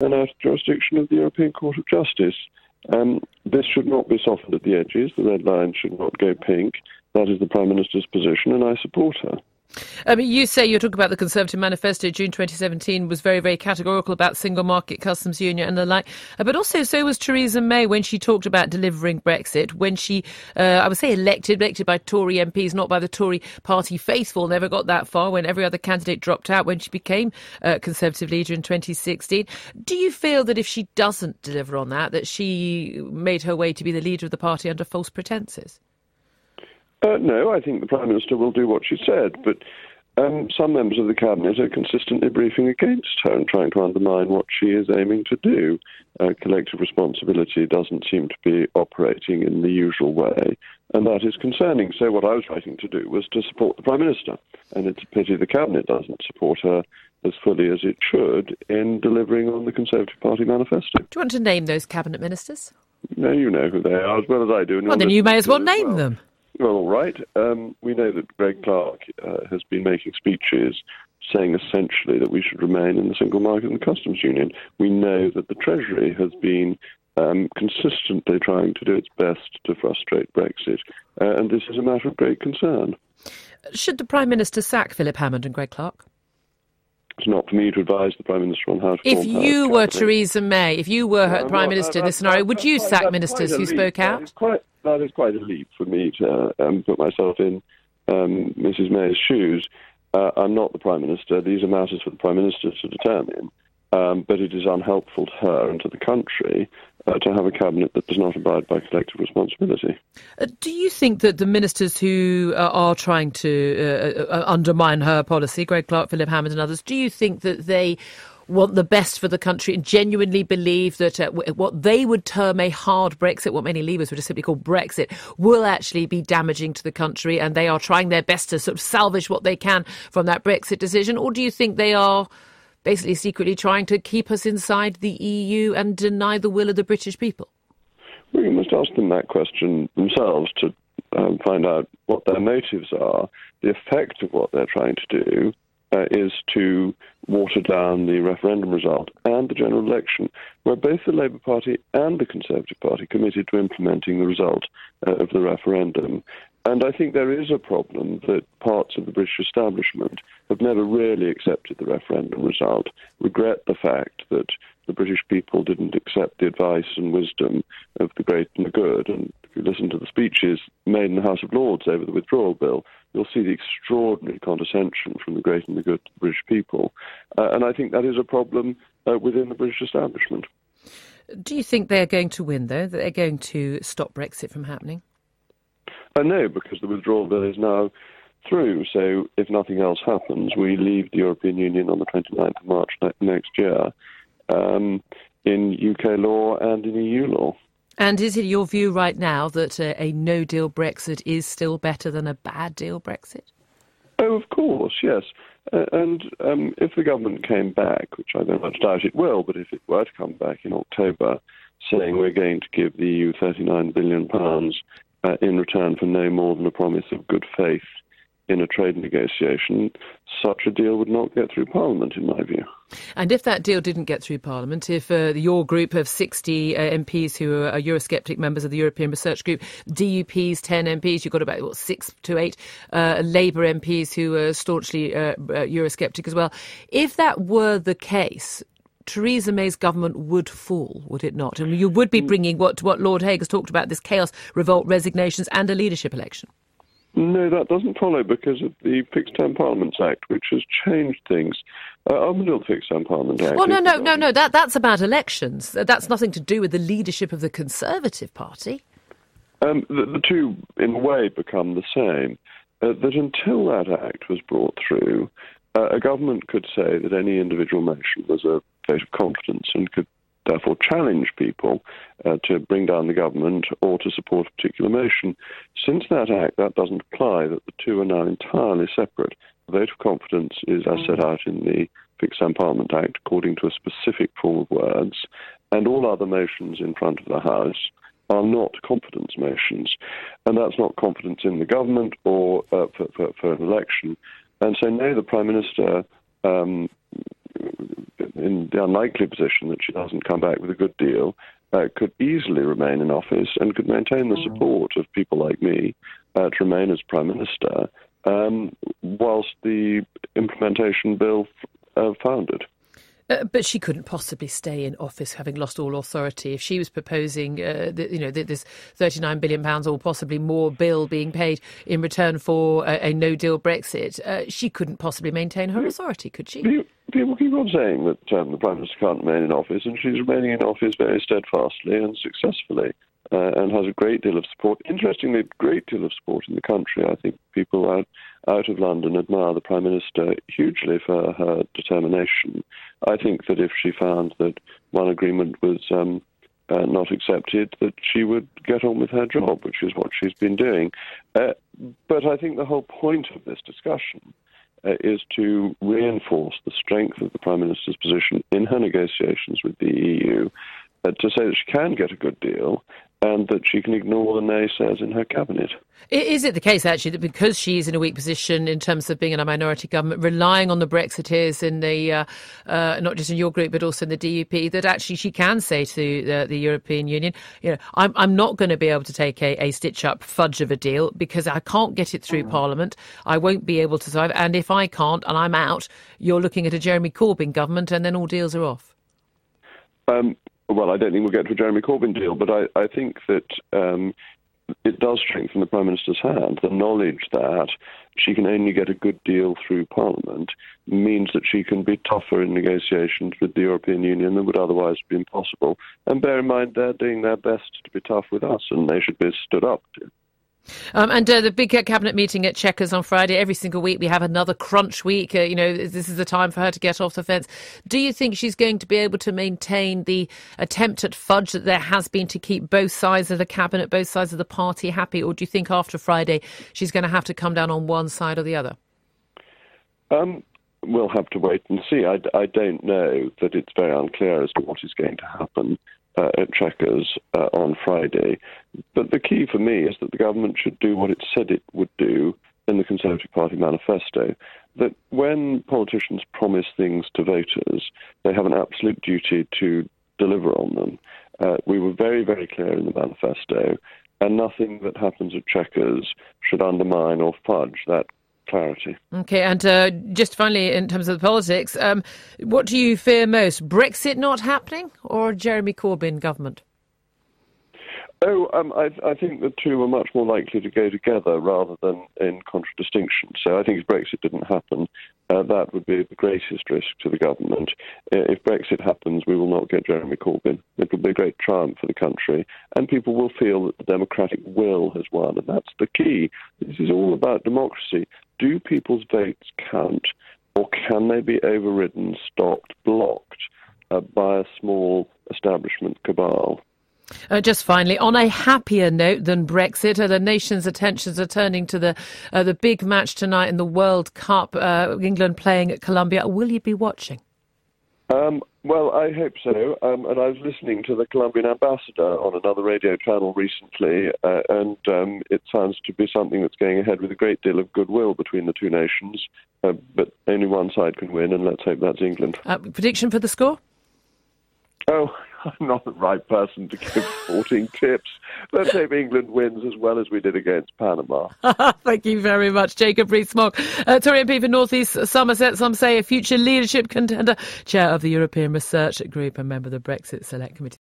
and out of jurisdiction of the European Court of Justice. This should not be softened at the edges. The red line should not go pink. That is the Prime Minister's position, and I support her. You say, you're talking about the Conservative manifesto, June 2017, was very, very categorical about single market, customs union and the like. But also, so was Theresa May when she talked about delivering Brexit, when she, I would say elected by Tory MPs, not by the Tory party faithful, never got that far, when every other candidate dropped out when she became Conservative leader in 2016. Do you feel that if she doesn't deliver on that, that she made her way to be the leader of the party under false pretences? No, I think the Prime Minister will do what she said, but some members of the Cabinet are consistently briefing against her and trying to undermine what she is aiming to do. Collective responsibility doesn't seem to be operating in the usual way, and that is concerning. So what I was writing to do was to support the Prime Minister, and it's a pity the Cabinet doesn't support her as fully as it should in delivering on the Conservative Party manifesto. Do you want to name those Cabinet Ministers? No, you know who they are as well as I do. Well, then you may as well name them. Well, all right. We know that Greg Clark has been making speeches saying essentially that we should remain in the single market and customs union. We know that the Treasury has been consistently trying to do its best to frustrate Brexit, and this is a matter of great concern. Should the Prime Minister sack Philip Hammond and Greg Clark? It's not for me to advise the Prime Minister on how to If you were Theresa May, if you were Prime Minister in this scenario, would you sack ministers who spoke out? That is quite a leap for me to put myself in Mrs May's shoes. I'm not the Prime Minister. These are matters for the Prime Minister to determine. But it is unhelpful to her and to the country to have a cabinet that does not abide by collective responsibility. Do you think that the ministers who are trying to undermine her policy, Greg Clark, Philip Hammond and others, do you think that they want the best for the country and genuinely believe that what they would term a hard Brexit, what many Leavers would just simply call Brexit, will actually be damaging to the country, and they are trying their best to sort of salvage what they can from that Brexit decision? Or do you think they are basically secretly trying to keep us inside the EU and deny the will of the British people? Well, you must ask them that question themselves to find out what their motives are. The effect of what they're trying to do is to water down the referendum result and the general election, where both the Labour Party and the Conservative Party committed to implementing the result of the referendum. And I think there is a problem that parts of the British establishment have never really accepted the referendum result, regret the fact that the British people didn't accept the advice and wisdom of the great and the good. And if you listen to the speeches made in the House of Lords over the withdrawal bill, you'll see the extraordinary condescension from the great and the good to the British people. And I think that is a problem within the British establishment. Do you think they're going to win, though, that they're going to stop Brexit from happening? No, because the withdrawal bill is now through. So if nothing else happens, we leave the European Union on the 29th of March next year in UK law and in EU law. And is it your view right now that a no-deal Brexit is still better than a bad-deal Brexit? Oh, of course, yes. And if the government came back, which I very much doubt it will, but if it were to come back in October saying we're going to give the EU £39 billion in return for no more than a promise of good faith in a trade negotiation, such a deal would not get through Parliament, in my view. And if that deal didn't get through Parliament, if your group of 60 MPs who are Eurosceptic members of the European Research Group, DUP's 10 MPs, you've got about 6 to 8 Labour MPs who are staunchly Eurosceptic as well, if that were the case, Theresa May's government would fall, would it not? And you would be bringing what Lord Hague has talked about, this chaos, revolt, resignations and a leadership election. No, that doesn't follow because of the Fixed Term Parliaments Act, which has changed things. Under the Fixed Term Parliament Act... Well, no, that's about elections. That's nothing to do with the leadership of the Conservative Party. The two, in a way, become the same. That until that act was brought through, a government could say that any individual motion was a vote of confidence and could therefore challenge people to bring down the government or to support a particular motion. Since that act, that doesn't apply, that the two are now entirely separate. The vote of confidence is as set out in the Fixed Term Parliament Act according to a specific form of words, and all other motions in front of the House are not confidence motions. And that's not confidence in the government or for an election. And so, no, the Prime Minister in the unlikely position that she doesn't come back with a good deal, could easily remain in office and could maintain the support of people like me to remain as Prime Minister whilst the implementation bill founded. But she couldn't possibly stay in office having lost all authority. If she was proposing, this £39 billion or possibly more bill being paid in return for a no-deal Brexit, she couldn't possibly maintain her authority, could she? People keep on saying that the Prime Minister can't remain in office, and she's remaining in office very steadfastly and successfully, and has a great deal of support. Interestingly, a great deal of support in the country. I think people out of London admire the Prime Minister hugely for her determination. I think that if she found that one agreement was not accepted, that she would get on with her job, which is what she's been doing. But I think the whole point of this discussion is to reinforce the strength of the Prime Minister's position in her negotiations with the EU, to say that she can get a good deal and that she can ignore the naysayers in her cabinet. Is it the case, actually, that because she's in a weak position in terms of being in a minority government, relying on the Brexiteers in the, not just in your group, but also in the DUP, that actually she can say to the European Union, I'm not going to be able to take a stitch-up fudge of a deal because I can't get it through Parliament. I won't be able to survive. And if I can't and I'm out, you're looking at a Jeremy Corbyn government and then all deals are off. Well, I don't think we'll get to a Jeremy Corbyn deal, but I think that it does strengthen the Prime Minister's hand. The knowledge that she can only get a good deal through Parliament means that she can be tougher in negotiations with the European Union than would otherwise be impossible. And bear in mind, they're doing their best to be tough with us, and they should be stood up to. And the big cabinet meeting at Chequers on Friday, every single week we have another crunch week. This is the time for her to get off the fence. Do you think she's going to be able to maintain the attempt at fudge that there has been to keep both sides of the cabinet, both sides of the party happy? Or do you think after Friday she's going to have to come down on one side or the other? We'll have to wait and see. I don't know, that it's very unclear as to what is going to happen at Chequers on Friday. But the key for me is that the government should do what it said it would do in the Conservative Party manifesto, that when politicians promise things to voters, they have an absolute duty to deliver on them. We were very, very clear in the manifesto, and nothing that happens at Chequers should undermine or fudge that clarity. OK, and just finally, in terms of the politics, what do you fear most, Brexit not happening or Jeremy Corbyn government? I think the two are much more likely to go together rather than in contradistinction. So I think if Brexit didn't happen, that would be the greatest risk to the government. If Brexit happens, we will not get Jeremy Corbyn. It will be a great triumph for the country, and people will feel that the democratic will has won, and that's the key. This is all about democracy. Do people's votes count, or can they be overridden, stopped, blocked by a small establishment cabal? Just finally, on a happier note than Brexit, the nation's attentions are turning to the big match tonight in the World Cup, England playing at Colombia. Will you be watching? Well, I hope so. And I was listening to the Colombian ambassador on another radio channel recently, and it sounds to be something that's going ahead with a great deal of goodwill between the two nations. But only one side can win, and let's hope that's England. Prediction for the score? Oh, I'm not the right person to give sporting tips. Let's hope England wins as well as we did against Panama. Thank you very much, JHBrewer, Tory MP for North East Somerset, some say a future leadership contender, chair of the European Research Group and member of the Brexit Select Committee.